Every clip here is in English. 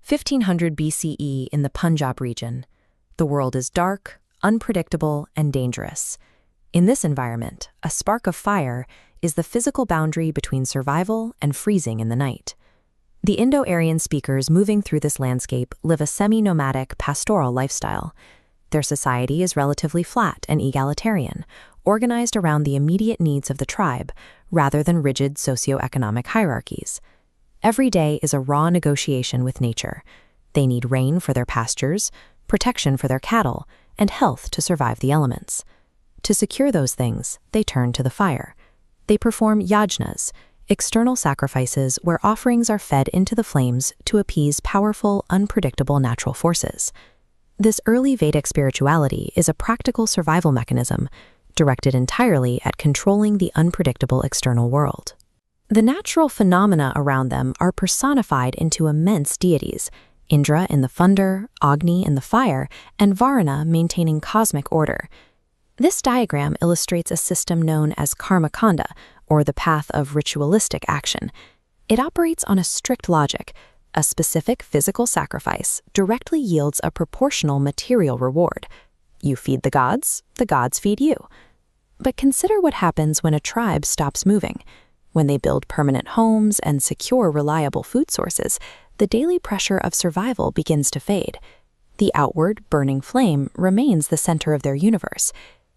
1500 BCE in the Punjab region. The world is dark, unpredictable, and dangerous. In this environment, a spark of fire is the physical boundary between survival and freezing in the night. The Indo-Aryan speakers moving through this landscape live a semi-nomadic, pastoral lifestyle. Their society is relatively flat and egalitarian, organized around the immediate needs of the tribe, rather than rigid socioeconomic hierarchies. Every day is a raw negotiation with nature. They need rain for their pastures, protection for their cattle, and health to survive the elements. To secure those things, they turn to the fire. They perform yajnas, external sacrifices where offerings are fed into the flames to appease powerful, unpredictable natural forces. This early Vedic spirituality is a practical survival mechanism directed entirely at controlling the unpredictable external world. The natural phenomena around them are personified into immense deities, Indra in the thunder, Agni in the fire, and Varuna maintaining cosmic order. This diagram illustrates a system known as karmakanda, or the path of ritualistic action. It operates on a strict logic. A specific physical sacrifice directly yields a proportional material reward. You feed the gods feed you. But consider what happens when a tribe stops moving. When they build permanent homes and secure reliable food sources, the daily pressure of survival begins to fade. The outward, burning flame remains the center of their universe.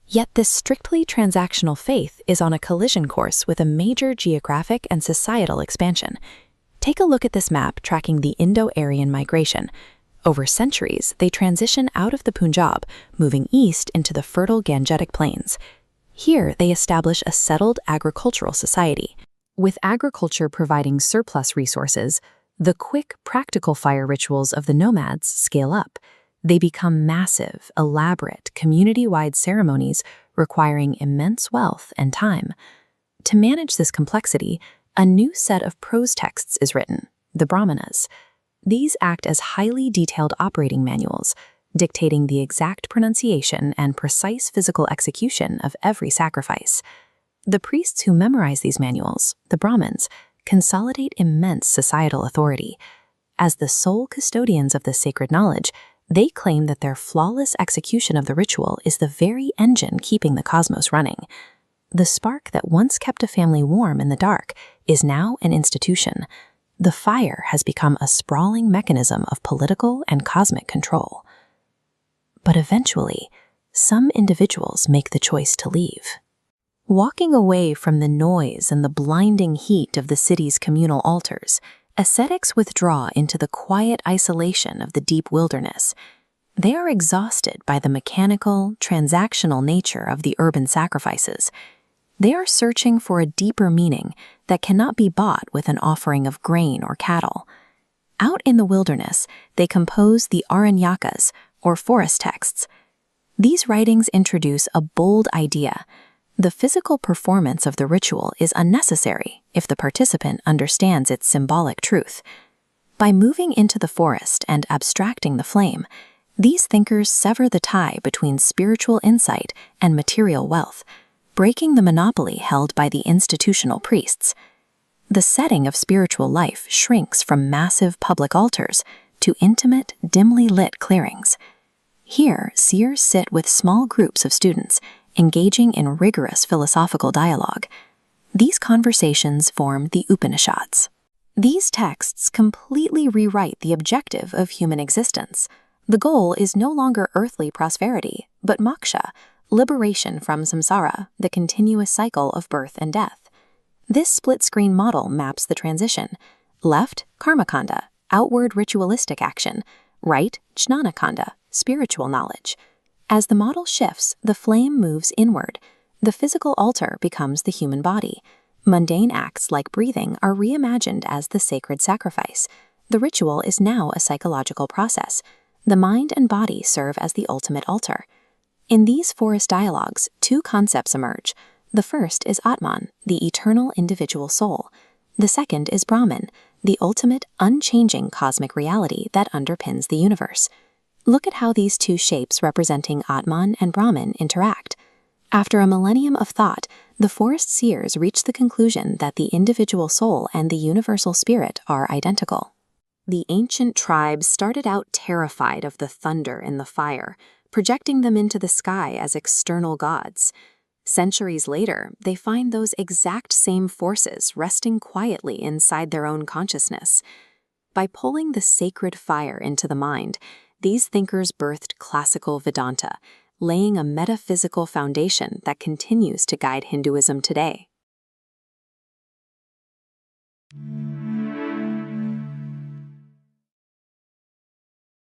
Yet this strictly transactional faith is on a collision course with a major geographic and societal expansion. Take a look at this map tracking the Indo-Aryan migration. Over centuries, they transition out of the Punjab, moving east into the fertile Gangetic plains. Here, they establish a settled agricultural society. With agriculture providing surplus resources, the quick, practical fire rituals of the nomads scale up. They become massive, elaborate, community-wide ceremonies requiring immense wealth and time. To manage this complexity, a new set of prose texts is written, the Brahmanas. These act as highly detailed operating manuals, dictating the exact pronunciation and precise physical execution of every sacrifice. The priests who memorize these manuals, the Brahmins, consolidate immense societal authority. As the sole custodians of this sacred knowledge, they claim that their flawless execution of the ritual is the very engine keeping the cosmos running. The spark that once kept a family warm in the dark is now an institution. The fire has become a sprawling mechanism of political and cosmic control. But eventually, some individuals make the choice to leave. Walking away from the noise and the blinding heat of the city's communal altars, ascetics withdraw into the quiet isolation of the deep wilderness. They are exhausted by the mechanical, transactional nature of the urban sacrifices. They are searching for a deeper meaning that cannot be bought with an offering of grain or cattle. Out in the wilderness, they compose the Aranyakas, or forest texts. These writings introduce a bold idea. The physical performance of the ritual is unnecessary if the participant understands its symbolic truth. By moving into the forest and abstracting the flame, these thinkers sever the tie between spiritual insight and material wealth, breaking the monopoly held by the institutional priests. The setting of spiritual life shrinks from massive public altars to intimate, dimly lit clearings. Here, seers sit with small groups of students, engaging in rigorous philosophical dialogue. These conversations form the Upanishads. These texts completely rewrite the objective of human existence. The goal is no longer earthly prosperity, but moksha, liberation from samsara, the continuous cycle of birth and death. This split-screen model maps the transition. Left, karmakanda, outward ritualistic action. Right, jnanakanda, spiritual knowledge. As the model shifts, the flame moves inward. The physical altar becomes the human body. Mundane acts like breathing are reimagined as the sacred sacrifice. The ritual is now a psychological process. The mind and body serve as the ultimate altar. In these forest dialogues, two concepts emerge. The first is Atman, the eternal individual soul. The second is Brahman, the ultimate, unchanging cosmic reality that underpins the universe. Look at how these two shapes representing Atman and Brahman interact. After a millennium of thought, the forest seers reach the conclusion that the individual soul and the universal spirit are identical. The ancient tribes started out terrified of the thunder and the fire, projecting them into the sky as external gods. Centuries later, they find those exact same forces resting quietly inside their own consciousness. By pulling the sacred fire into the mind, these thinkers birthed classical Vedanta, laying a metaphysical foundation that continues to guide Hinduism today.